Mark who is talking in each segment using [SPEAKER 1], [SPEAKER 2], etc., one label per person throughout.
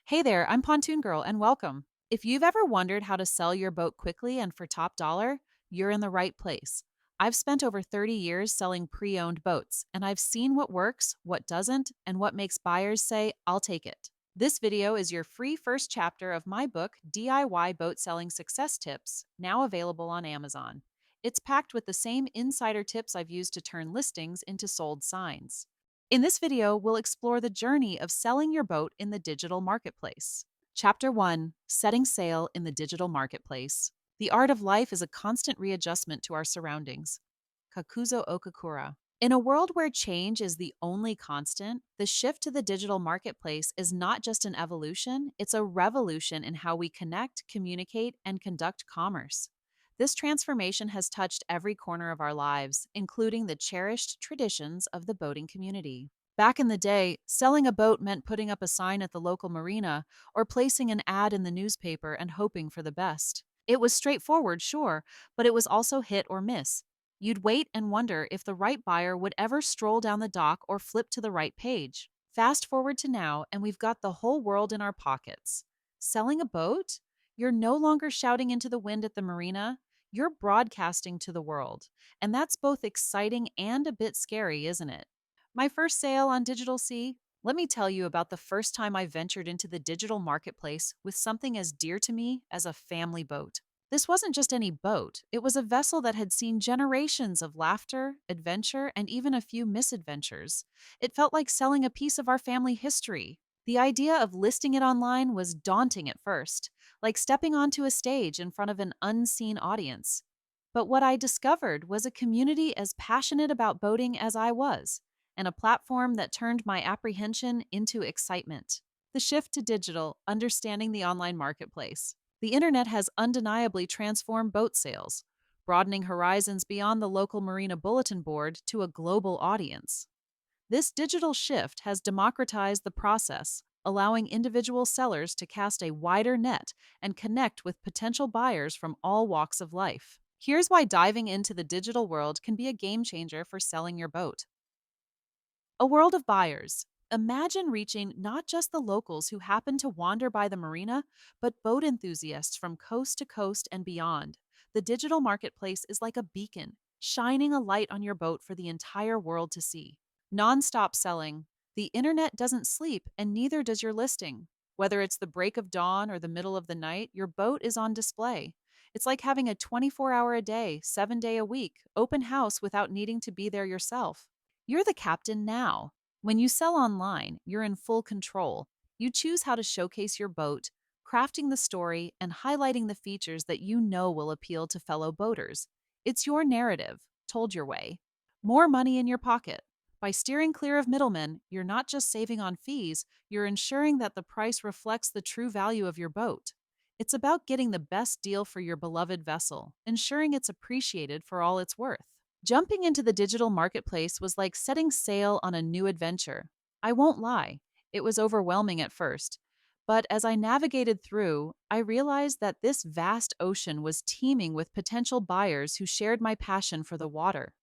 [SPEAKER 1] Hey there, I'm Pontoon Girl, and welcome. If you've ever wondered how to sell your boat quickly and for top dollar, you're in the right place. I've spent over 30 years selling pre owned boats, and I've seen what works, what doesn't, and what makes buyers say, I'll take it. This video is your free first chapter of my book, DIY Boat Selling Success Tips, now available on Amazon. It's packed with the same insider tips I've used to turn listings into sold signs. In this video, we'll explore the journey of selling your boat in the digital marketplace. Chapter 1: Setting Sail in the Digital Marketplace. The art of life is a constant readjustment to our surroundings. Kakuzo Okakura. In a world where change is the only constant, the shift to the digital marketplace is not just an evolution, it's a revolution in how we connect, communicate, and conduct commerce. This transformation has touched every corner of our lives, including the cherished traditions of the boating community. Back in the day, selling a boat meant putting up a sign at the local marina or placing an ad in the newspaper and hoping for the best. It was straightforward, sure, but it was also hit or miss. You'd wait and wonder if the right buyer would ever stroll down the dock or flip to the right page. Fast forward to now, and we've got the whole world in our pockets. Selling a boat? You're no longer shouting into the wind at the marina, you're broadcasting to the world. And that's both exciting and a bit scary, isn't it? My first sale on Digital Sea? Let me tell you about the first time I ventured into the digital marketplace with something as dear to me as a family boat. This wasn't just any boat, it was a vessel that had seen generations of laughter, adventure, and even a few misadventures. It felt like selling a piece of our family history. The idea of listing it online was daunting at first, like stepping onto a stage in front of an unseen audience. But what I discovered was a community as passionate about boating as I was, and a platform that turned my apprehension into excitement. The shift to digital, understanding the online marketplace. The internet has undeniably transformed boat sales, broadening horizons beyond the local marina bulletin board to a global audience. This digital shift has democratized the process, allowing individual sellers to cast a wider net and connect with potential buyers from all walks of life. Here's why diving into the digital world can be a game changer for selling your boat. A world of buyers. Imagine reaching not just the locals who happen to wander by the marina, but boat enthusiasts from coast to coast and beyond. The digital marketplace is like a beacon, shining a light on your boat for the entire world to see. Non-stop selling. The internet doesn't sleep, and neither does your listing. Whether it's the break of dawn or the middle of the night, your boat is on display. It's like having a 24-hour a day, 7-day a week, open house without needing to be there yourself. You're the captain now. When you sell online, you're in full control. You choose how to showcase your boat, crafting the story and highlighting the features that you know will appeal to fellow boaters. It's your narrative, told your way. More money in your pocket. By steering clear of middlemen, you're not just saving on fees, you're ensuring that the price reflects the true value of your boat. It's about getting the best deal for your beloved vessel, ensuring it's appreciated for all it's worth. Jumping into the digital marketplace was like setting sail on a new adventure. I won't lie, it was overwhelming at first. But as I navigated through, I realized that this vast ocean was teeming with potential buyers who shared my passion for the water.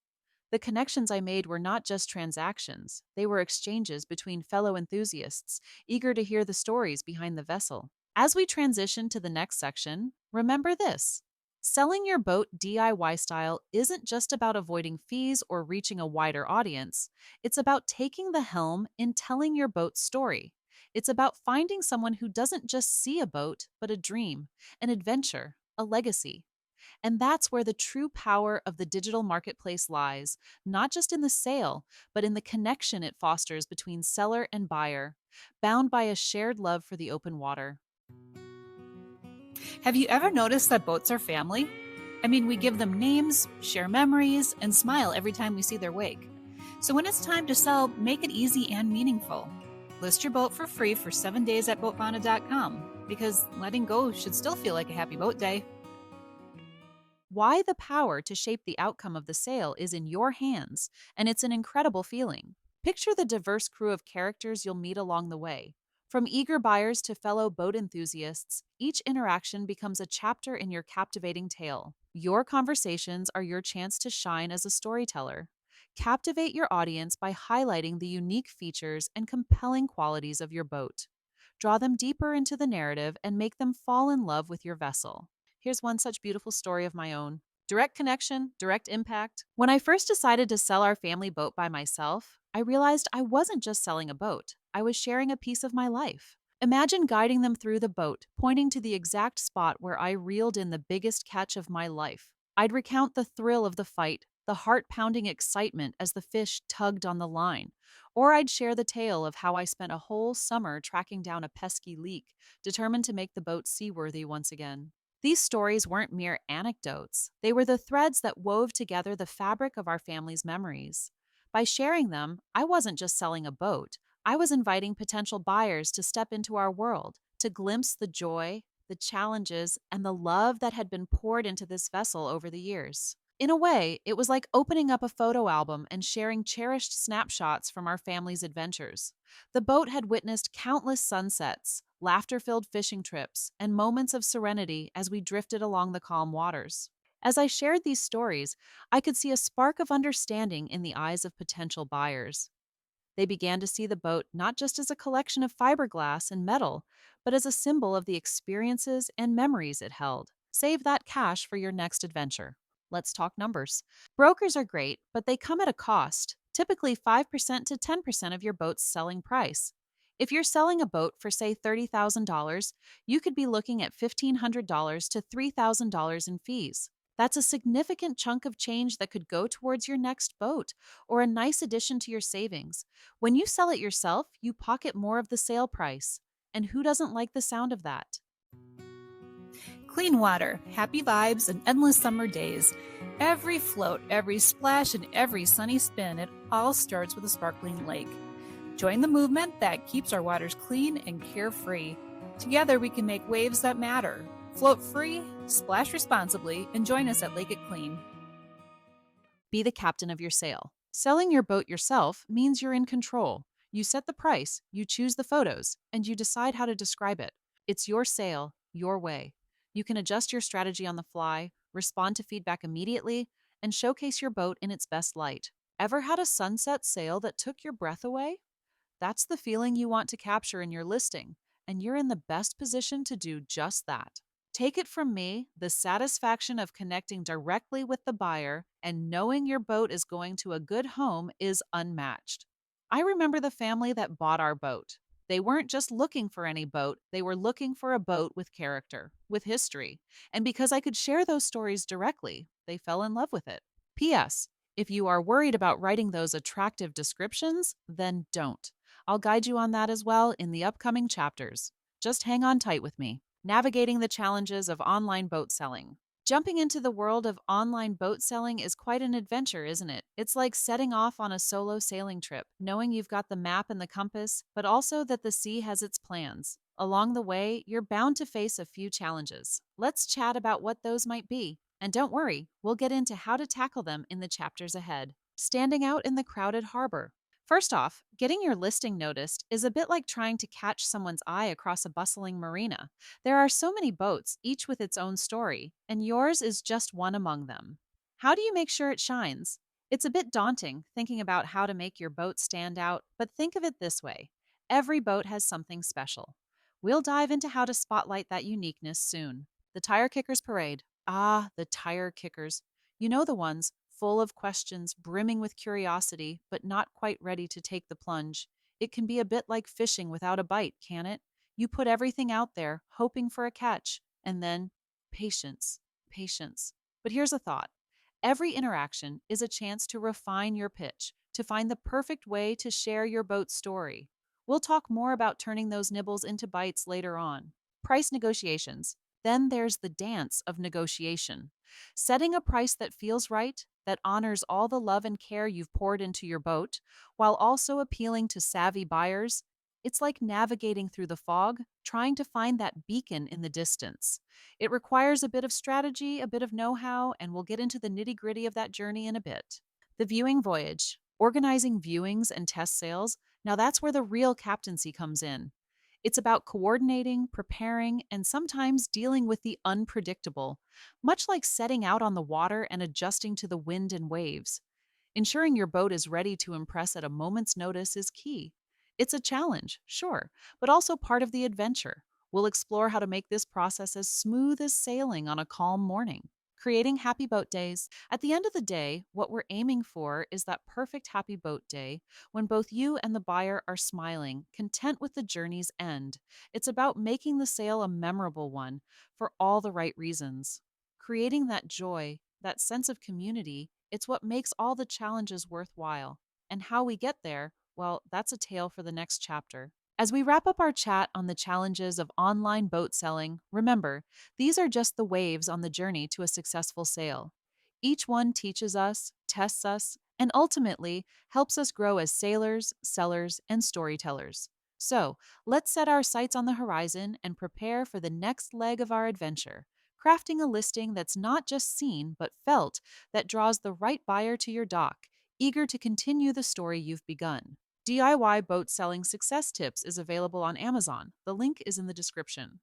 [SPEAKER 1] The connections I made were not just transactions, they were exchanges between fellow enthusiasts, eager to hear the stories behind the vessel. As we transition to the next section, remember this: selling your boat DIY style isn't just about avoiding fees or reaching a wider audience, it's about taking the helm in telling your boat's story. It's about finding someone who doesn't just see a boat, but a dream, an adventure, a legacy. And that's where the true power of the digital marketplace lies, not just in the sale, but in the connection it fosters between seller and buyer, bound by a shared love for the open water. Have you ever noticed that boats are family? I mean, we give them names, share memories, and smile every time we see their wake. So when it's time to sell, make it easy and meaningful. List your boat for free for 7 days at boatvana.com, because letting go should still feel like a happy boat day. Why the power to shape the outcome of the sale is in your hands, and it's an incredible feeling. Picture the diverse crew of characters you'll meet along the way. From eager buyers to fellow boat enthusiasts, each interaction becomes a chapter in your captivating tale. Your conversations are your chance to shine as a storyteller. Captivate your audience by highlighting the unique features and compelling qualities of your boat. draw them deeper into the narrative, and make them fall in love with your vessel. Here's one such beautiful story of my own. Direct connection, direct impact. When I first decided to sell our family boat by myself, I realized I wasn't just selling a boat, I was sharing a piece of my life. Imagine guiding them through the boat, pointing to the exact spot where I reeled in the biggest catch of my life. I'd recount the thrill of the fight, the heart pounding excitement as the fish tugged on the line. Or I'd share the tale of how I spent a whole summer tracking down a pesky leak, determined to make the boat seaworthy once again. These stories weren't mere anecdotes, they were the threads that wove together the fabric of our family's memories. By sharing them, I wasn't just selling a boat, I was inviting potential buyers to step into our world, to glimpse the joy, the challenges, and the love that had been poured into this vessel over the years. In a way, it was like opening up a photo album and sharing cherished snapshots from our family's adventures. The boat had witnessed countless sunsets, laughter filled fishing trips, and moments of serenity as we drifted along the calm waters. As I shared these stories, I could see a spark of understanding in the eyes of potential buyers. They began to see the boat not just as a collection of fiberglass and metal, but as a symbol of the experiences and memories it held. Save that cash for your next adventure. Let's talk numbers. Brokers are great, but they come at a cost, typically 5% to 10% of your boat's selling price. If you're selling a boat for, say, $30,000, you could be looking at $1,500 to $3,000 in fees. That's a significant chunk of change that could go towards your next boat or a nice addition to your savings. When you sell it yourself, you pocket more of the sale price. And who doesn't like the sound of that?
[SPEAKER 2] Clean water, happy vibes, and endless summer days. Every float, every splash, and every sunny spin, it all starts with a sparkling lake. Join the movement that keeps our waters clean and carefree. Together, we can make waves that matter. Float free, splash responsibly, and join us at Lake It Clean.
[SPEAKER 1] Be the captain of your sail. Selling your boat yourself means you're in control. You set the price, you choose the photos, and you decide how to describe it. It's your sail, your way. You can adjust your strategy on the fly, respond to feedback immediately, and showcase your boat in its best light. Ever had a sunset sail that took your breath away? That's the feeling you want to capture in your listing, and you're in the best position to do just that. Take it from me, the satisfaction of connecting directly with the buyer and knowing your boat is going to a good home is unmatched. I remember the family that bought our boat. They weren't just looking for any boat, they were looking for a boat with character, with history. And because I could share those stories directly, they fell in love with it. P.S. If you are worried about writing those attractive descriptions, then don't. I'll guide you on that as well in the upcoming chapters. Just hang on tight with me. Navigating the challenges of online boat selling. Jumping into the world of online boat selling is quite an adventure, isn't it? It's like setting off on a solo sailing trip, knowing you've got the map and the compass, but also that the sea has its plans. Along the way, you're bound to face a few challenges. Let's chat about what those might be. And don't worry, we'll get into how to tackle them in the chapters ahead. Standing out in the crowded harbor. First off, getting your listing noticed is a bit like trying to catch someone's eye across a bustling marina. There are so many boats, each with its own story, and yours is just one among them. How do you make sure it shines? It's a bit daunting thinking about how to make your boat stand out, but think of it this way: every boat has something special. We'll dive into how to spotlight that uniqueness soon. The Tire Kickers Parade. Ah, the tire kickers. You know the ones, full of questions, brimming with curiosity, but not quite ready to take the plunge. It can be a bit like fishing without a bite, can it? You put everything out there, hoping for a catch, and then patience, patience. But here's a thought: every interaction is a chance to refine your pitch, to find the perfect way to share your boat's story. We'll talk more about turning those nibbles into bites later on. Price negotiations. Then there's the dance of negotiation. Setting a price that feels right, that honors all the love and care you've poured into your boat, while also appealing to savvy buyers. It's like navigating through the fog, trying to find that beacon in the distance. It requires a bit of strategy, a bit of know how, and we'll get into the nitty gritty of that journey in a bit. The viewing voyage. Organizing viewings and test sales. Now that's where the real captaincy comes in. It's about coordinating, preparing, and sometimes dealing with the unpredictable, much like setting out on the water and adjusting to the wind and waves. Ensuring your boat is ready to impress at a moment's notice is key. It's a challenge, sure, but also part of the adventure. We'll explore how to make this process as smooth as sailing on a calm morning, creating happy boat days. At the end of the day, what we're aiming for is that perfect happy boat day when both you and the buyer are smiling, content with the journey's end. It's about making the sale a memorable one for all the right reasons. Creating that joy, that sense of community, it's what makes all the challenges worthwhile. And how we get there, well, that's a tale for the next chapter. As we wrap up our chat on the challenges of online boat selling, remember, these are just the waves on the journey to a successful sale. Each one teaches us, tests us, and ultimately helps us grow as sailors, sellers, and storytellers. So, let's set our sights on the horizon and prepare for the next leg of our adventure, crafting a listing that's not just seen but felt, that draws the right buyer to your dock, eager to continue the story you've begun. DIY Boat Selling Success Tips is available on Amazon. The link is in the description.